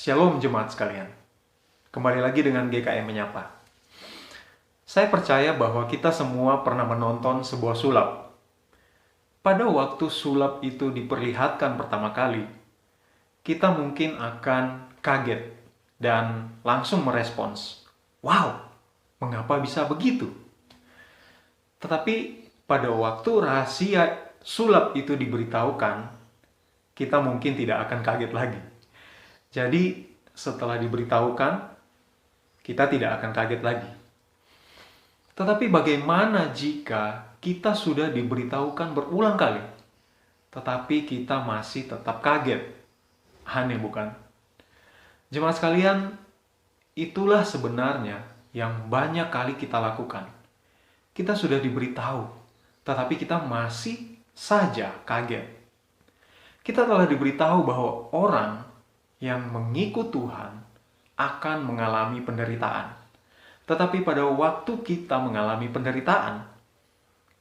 Shalom jemaat sekalian. Kembali lagi dengan GKM Menyapa. Saya percaya bahwa kita semua pernah menonton sebuah sulap. Pada waktu sulap itu diperlihatkan pertama kali, kita mungkin akan kaget dan langsung merespons, "Wow, mengapa bisa begitu?" Tetapi pada waktu rahasia sulap itu diberitahukan, kita mungkin tidak akan kaget lagi. Jadi setelah diberitahukan, kita tidak akan kaget lagi. Tetapi bagaimana jika kita sudah diberitahukan berulang kali, tetapi kita masih tetap kaget? Aneh bukan? Jemaat sekalian, itulah sebenarnya yang banyak kali kita lakukan. Kita sudah diberitahu, tetapi kita masih saja kaget. Kita telah diberitahu bahwa orang yang mengikut Tuhan akan mengalami penderitaan. Tetapi pada waktu kita mengalami penderitaan,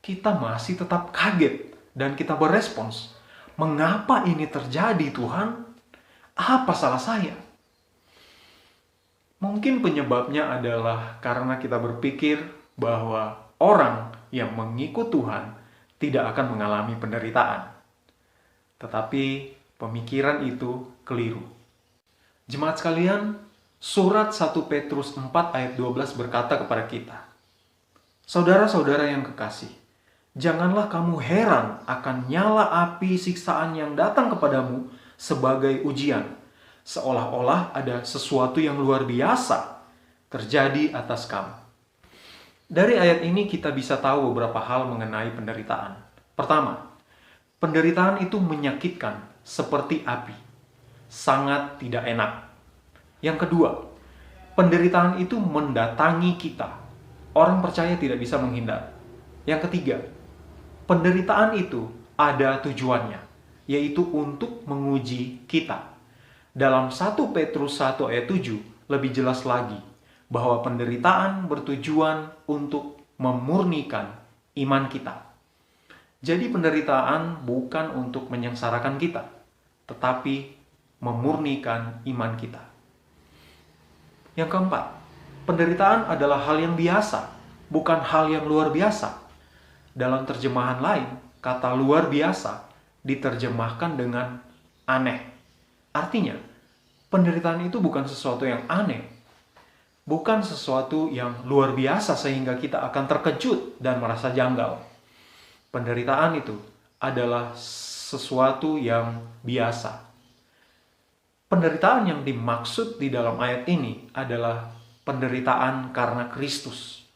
kita masih tetap kaget dan kita berespons, "Mengapa ini terjadi, Tuhan? Apa salah saya?" Mungkin penyebabnya adalah karena kita berpikir bahwa orang yang mengikut Tuhan tidak akan mengalami penderitaan. Tetapi pemikiran itu keliru. Jemaat sekalian, surat 1 Petrus 4 ayat 12 berkata kepada kita, "Saudara-saudara yang kekasih, janganlah kamu heran akan nyala api siksaan yang datang kepadamu sebagai ujian, seolah-olah ada sesuatu yang luar biasa terjadi atas kamu." Dari ayat ini kita bisa tahu beberapa hal mengenai penderitaan. Pertama, penderitaan itu menyakitkan seperti api. Sangat tidak enak. Yang kedua, penderitaan itu mendatangi kita. Orang percaya tidak bisa menghindar. Yang ketiga, penderitaan itu ada tujuannya, yaitu untuk menguji kita. Dalam 1 Petrus 1 ayat 7 lebih jelas lagi bahwa penderitaan bertujuan untuk memurnikan iman kita. Jadi penderitaan bukan untuk menyengsarakan kita, tetapi memurnikan iman kita. Yang keempat, penderitaan adalah hal yang biasa, bukan hal yang luar biasa. Dalam terjemahan lain, kata luar biasa diterjemahkan dengan aneh. Artinya, penderitaan itu bukan sesuatu yang aneh, bukan sesuatu yang luar biasa sehingga kita akan terkejut dan merasa janggal. Penderitaan itu adalah sesuatu yang biasa. Penderitaan yang dimaksud di dalam ayat ini adalah penderitaan karena Kristus,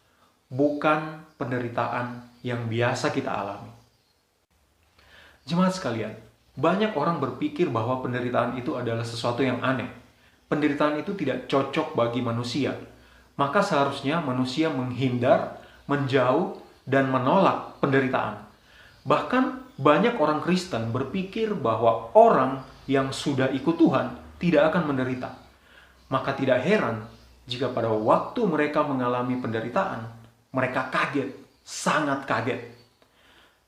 bukan penderitaan yang biasa kita alami. Jemaat sekalian, banyak orang berpikir bahwa penderitaan itu adalah sesuatu yang aneh. Penderitaan itu tidak cocok bagi manusia. Maka seharusnya manusia menghindar, menjauh, dan menolak penderitaan. Bahkan banyak orang Kristen berpikir bahwa orang yang sudah ikut Tuhan tidak akan menderita. Maka tidak heran jika pada waktu mereka mengalami penderitaan, mereka kaget, sangat kaget.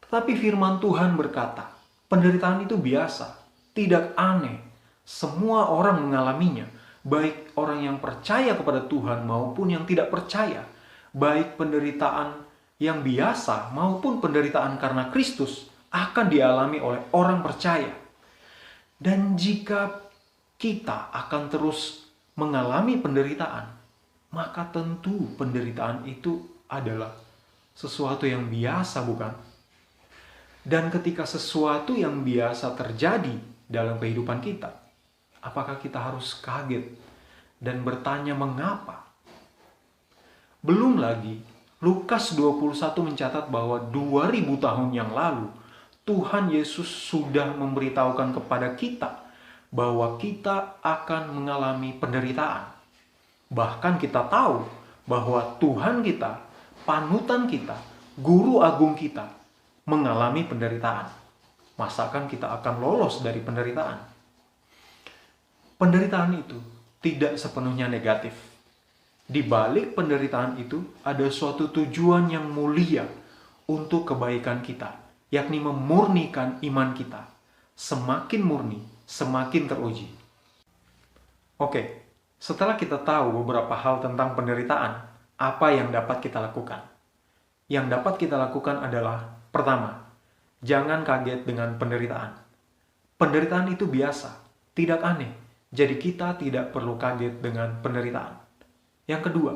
Tetapi firman Tuhan berkata, penderitaan itu biasa, tidak aneh. Semua orang mengalaminya, baik orang yang percaya kepada Tuhan maupun yang tidak percaya. Baik penderitaan yang biasa maupun penderitaan karena Kristus akan dialami oleh orang percaya. Dan jika kita akan terus mengalami penderitaan, maka tentu penderitaan itu adalah sesuatu yang biasa, bukan? Dan ketika sesuatu yang biasa terjadi dalam kehidupan kita, apakah kita harus kaget dan bertanya mengapa? Belum lagi, Lukas 21 mencatat bahwa 2000 tahun yang lalu, Tuhan Yesus sudah memberitahukan kepada kita bahwa kita akan mengalami penderitaan. Bahkan kita tahu bahwa Tuhan kita, panutan kita, guru agung kita, mengalami penderitaan. Masakan kita akan lolos dari penderitaan? Penderitaan itu tidak sepenuhnya negatif. Di balik penderitaan itu ada suatu tujuan yang mulia untuk kebaikan kita, yakni memurnikan iman kita. Semakin murni, semakin teruji. Oke, setelah kita tahu beberapa hal tentang penderitaan, apa yang dapat kita lakukan? Yang dapat kita lakukan adalah, pertama, jangan kaget dengan penderitaan. Penderitaan itu biasa, tidak aneh. Jadi kita tidak perlu kaget dengan penderitaan. Yang kedua,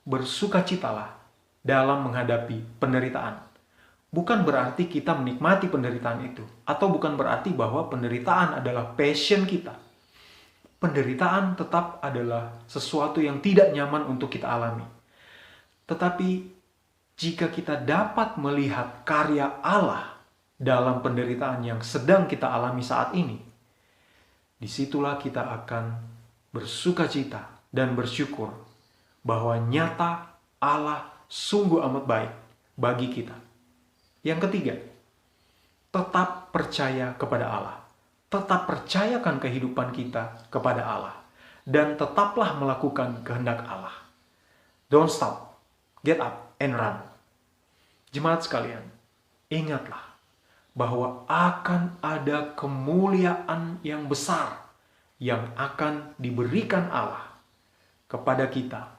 bersukacitalah dalam menghadapi penderitaan. Bukan berarti kita menikmati penderitaan itu, atau bukan berarti bahwa penderitaan adalah passion kita. Penderitaan tetap adalah sesuatu yang tidak nyaman untuk kita alami. Tetapi jika kita dapat melihat karya Allah dalam penderitaan yang sedang kita alami saat ini, disitulah kita akan bersukacita dan bersyukur bahwa nyata Allah sungguh amat baik bagi kita. Yang ketiga, tetap percaya kepada Allah. Tetap percayakan kehidupan kita kepada Allah. Dan tetaplah melakukan kehendak Allah. Don't stop. Get up and run. Jemaat sekalian, ingatlah bahwa akan ada kemuliaan yang besar yang akan diberikan Allah kepada kita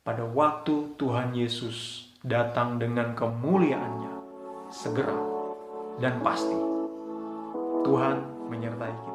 pada waktu Tuhan Yesus datang dengan kemuliaannya segera dan pasti. Tuhan menyertai kita.